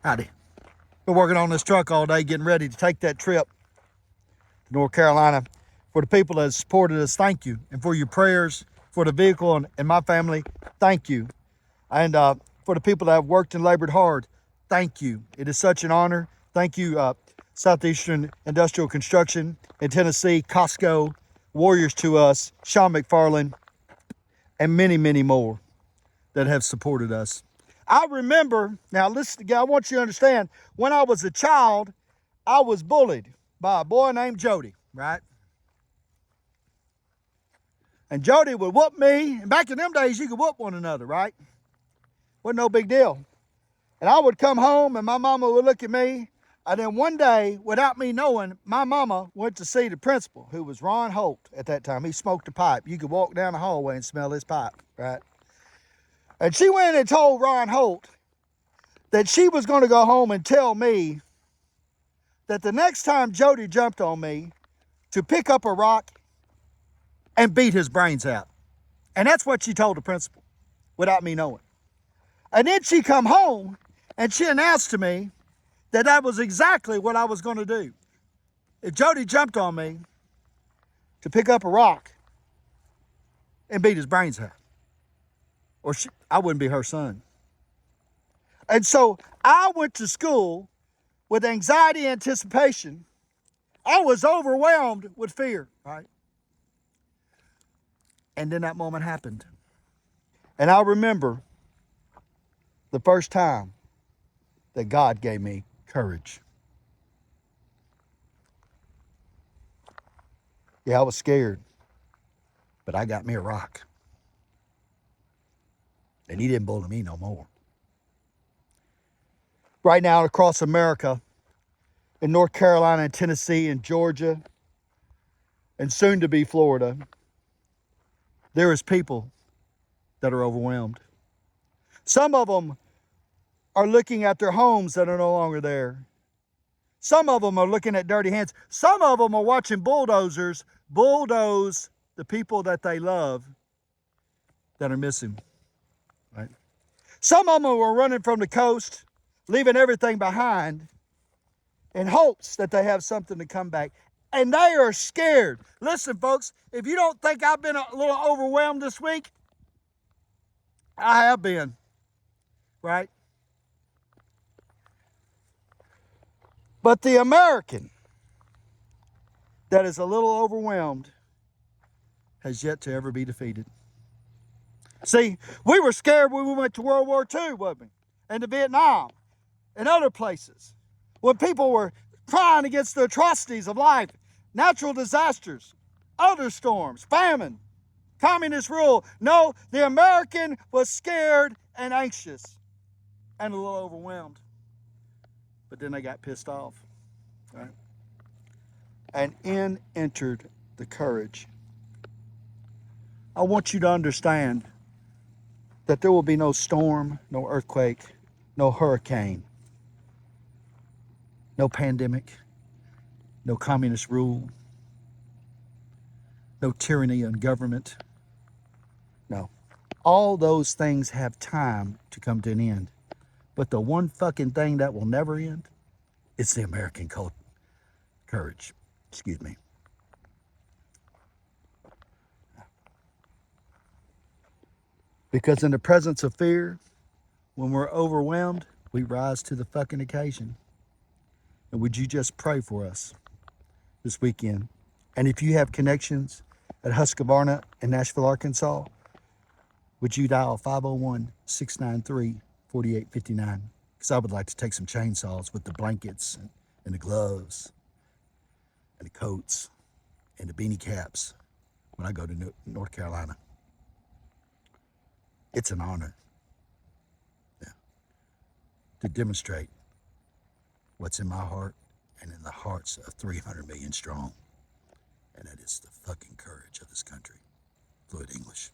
Howdy. Been working on this truck all day, getting ready to take that trip to North Carolina. For the people that supported us, thank you. And for your prayers for the vehicle and my family, thank you. And for the people that have worked and labored hard, thank you. It is such an honor. Thank you, Southeastern Industrial Construction in Tennessee, Costco, Warriors to Us, Sean McFarland, and many, many more that have supported us. I remember, now listen, I want you to understand, when I was a child, I was bullied by a boy named Jody, right? And Jody would whoop me, and back in them days, you could whoop one another, right? Wasn't no big deal. And I would come home, and my mama would look at me, and then one day, without me knowing, my mama went to see the principal, who was Ron Holt at that time. He smoked a pipe. You could walk down the hallway and smell his pipe, right? And she went and told Ron Holt that she was going to go home and tell me that the next time Jody jumped on me, to pick up a rock and beat his brains out. And that's what she told the principal without me knowing. And then she come home and she announced to me that that was exactly what I was going to do. If Jody jumped on me, to pick up a rock and beat his brains out. Or I wouldn't be her son. And so I went to school with anxiety and anticipation. I was overwhelmed with fear, right? And then that moment happened. And I remember the first time that God gave me courage. Yeah, I was scared, but I got me a rock. And he didn't bully me no more. Right now across America, in North Carolina and Tennessee and Georgia, and soon to be Florida, there is people that are overwhelmed. Some of them are looking at their homes that are no longer there. Some of them are looking at dirty hands. Some of them are watching bulldozers bulldoze the people that they love that are missing. Right? Some of them are running from the coast, leaving everything behind in hopes that they have something to come back. And they are scared. Listen, folks, if you don't think I've been a little overwhelmed this week, I have been, right? But the American that is a little overwhelmed has yet to ever be defeated. See, we were scared when we went to World War II, wasn't we? And to Vietnam and other places. When people were crying against the atrocities of life, natural disasters, other storms, famine, communist rule. No, the American was scared and anxious and a little overwhelmed. But then they got pissed off, right? And in entered the courage. I want you to understand that there will be no storm, no earthquake, no hurricane, no pandemic, no communist rule, no tyranny in government. No. All those things have time to come to an end. But the one fucking thing that will never end is the American courage. Excuse me. Because in the presence of fear, when we're overwhelmed, we rise to the fucking occasion. And would you just pray for us this weekend? And if you have connections at Husqvarna in Nashville, Arkansas, would you dial 501-693-4859? Because I would like to take some chainsaws with the blankets and the gloves and the coats and the beanie caps when I go to North Carolina. It's an honor to demonstrate what's in my heart and in the hearts of 300 million strong. And that is the fucking courage of this country. Fluid English.